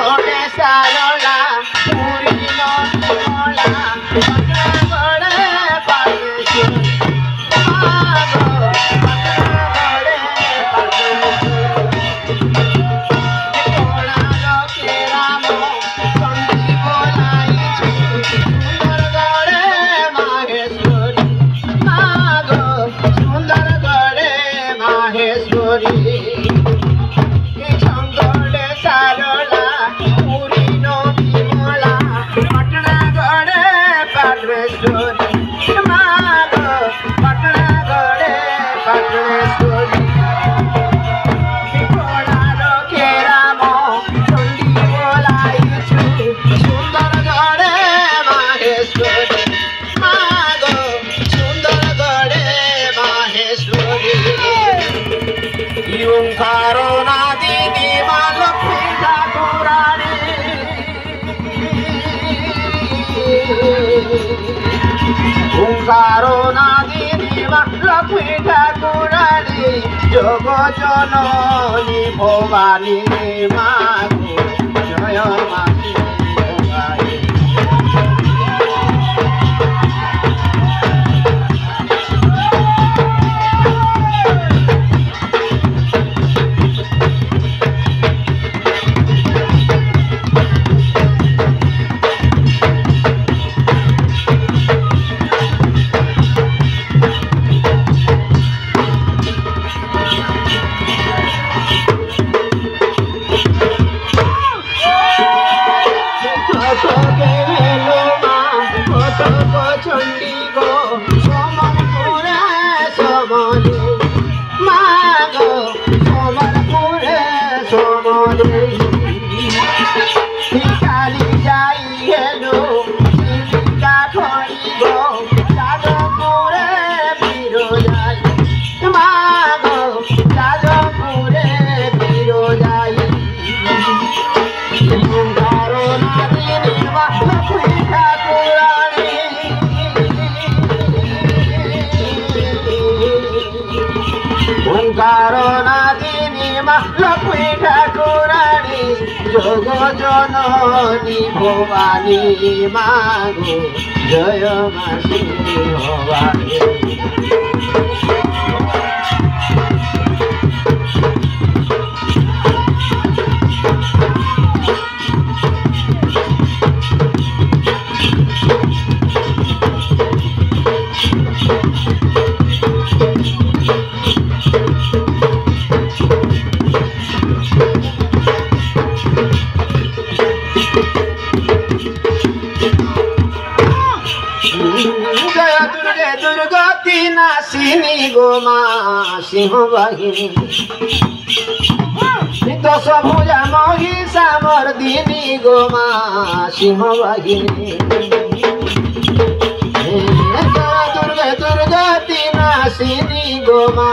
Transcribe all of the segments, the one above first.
गोटे सारोला पूरी नो मोला पटना गोड़े परमेश्वर मागो पटना गोड़े परमेश्वर कोड़ा लोके रामो चंडी बोलाई सुंदर गोड़े माहेश्वरी मागो सुंदर गोड़े माहेश्वरी लक्ष्मी ठाकुरानी जग जननी भवानी मागो जय मासी भवानी लक्ष्मी ठाकुरानी जग जननी भवानी मागो जय मासी भवानी नासिनी गोमा सिंह बाहिनी दश भुजा महिषा मर्दिनी गोमा सिंह बाहिनी दुर्गे दुर्गति नासिनी गोमा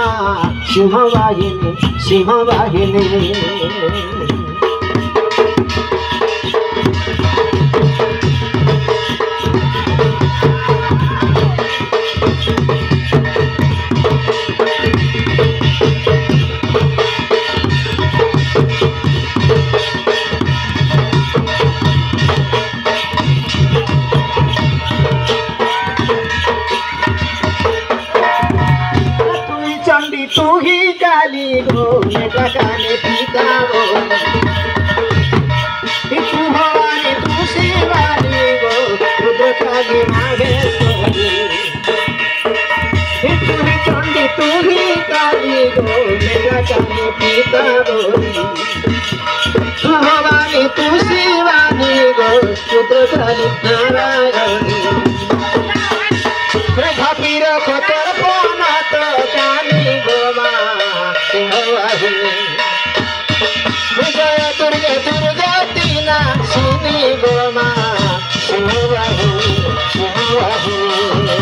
सिंह बाहिनी सिंह बाहिनी तू ही काली गो काली पिता गो तू भवानी तू शिवानी गो रुद्र काली माहेश्वरी तू ही चंडी तू ही काली गो काली पिता गो तू भवानी तू शिवानी गो रुद्र काली नारायणी घापी रखो तोर पोना तो काली गोमा सिंह बाहिनी जय दुर्गे दुर्गति नासिनी गोमा सिंह बाहिनी सिंह बाहिनी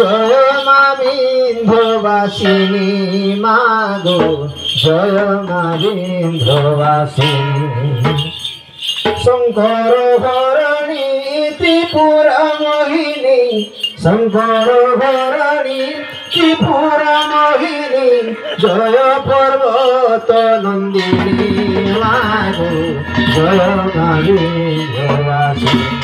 জয় মা বিন্ধ্যবাসিনী মাগো জয় মা বিন্ধ্যবাসিনী শঙ্কর ভরণী ত্রিপুরা মোহিনী শঙ্কর ভরণী ত্রিপুরা মোহিনী জয় পর্বত নন্দিনী মাগো জয় মা বিন্ধ্যবাসিনী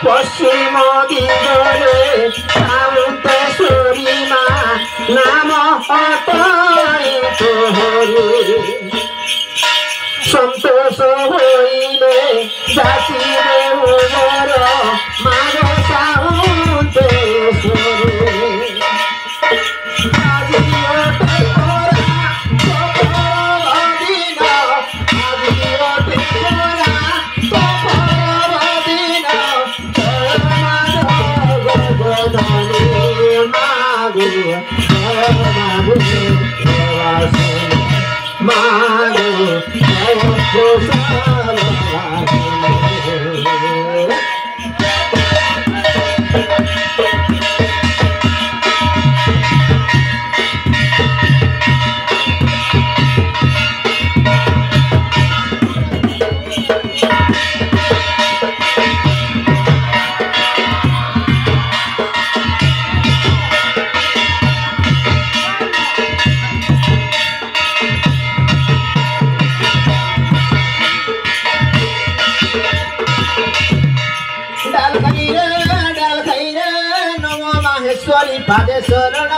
পশ্চিম দিগরে সামন্তেশ্বরী মা নাম অতয়িত হরি সন্তোষ হইলে যাচিবে উমর মাগ সামন্তেশ্বরী पादे शरण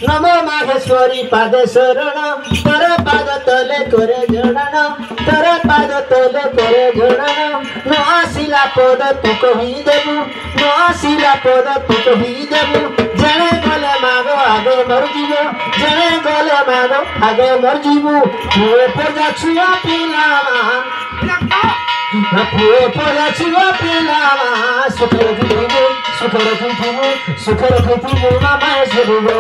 नमो माहेश्वरी पादे शरण तर पाद तले करे जड़न तर पाद तले करे जड़न न आसिला पद तू कही देबू न आसिला पद तू कही देबू जने गले मागो आगे मर जीवो जने गले मागो आगे मर जीवो हुए पदा छुआ पिलावा हुए पदा छुआ पिलावा सुखर जीवो सुखर जीवो मामा जरूरो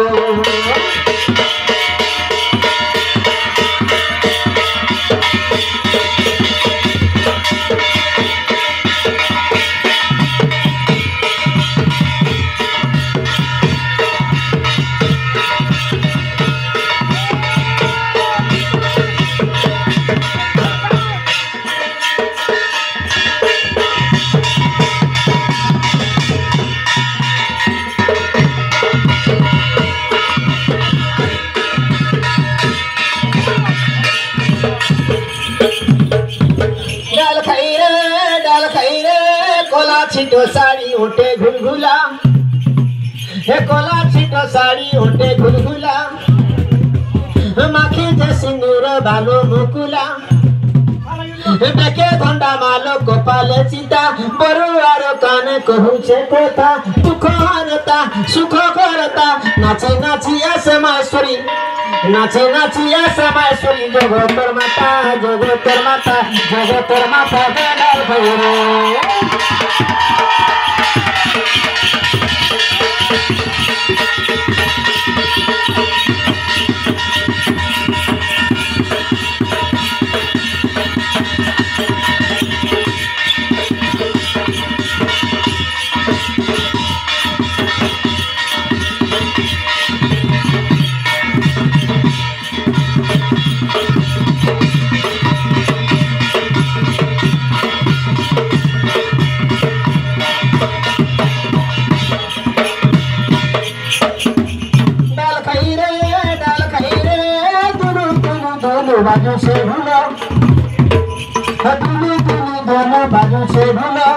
छिटो साड़ी उठे घुलघुला हे कोला छिटो साड़ी उठे घुलघुला माखी जे सिंदूर बालो मुकुला ডেকে ধন্ডা মালো কপালে চিতা বড়ুয়ার কানে কহুছে কথা দুঃখ হানতা সুখ করতা নাচে নাচি আসে মায়েশ্বরী নাচে নাচি আসে মায়েশ্বরী জগতের মাতা জগতের মাতা জগতের মাতা বেলার ভৈরে बाजू से भूलो दिली दिली दोनों बाजू से भूलो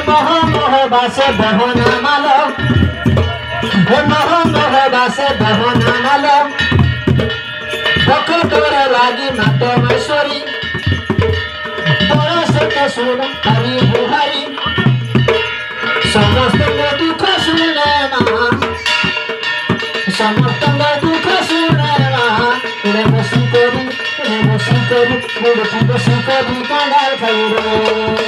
मोह मोह बासे बहना मालो मोह मोह बासे बहना मालो पख तोरे लागी मातो मसूरी तोरा सत्य सुन हरि बुहारी समस्त दुख सुने मा समस्त दुख सुने मा Nemo sikori, kangal kairo.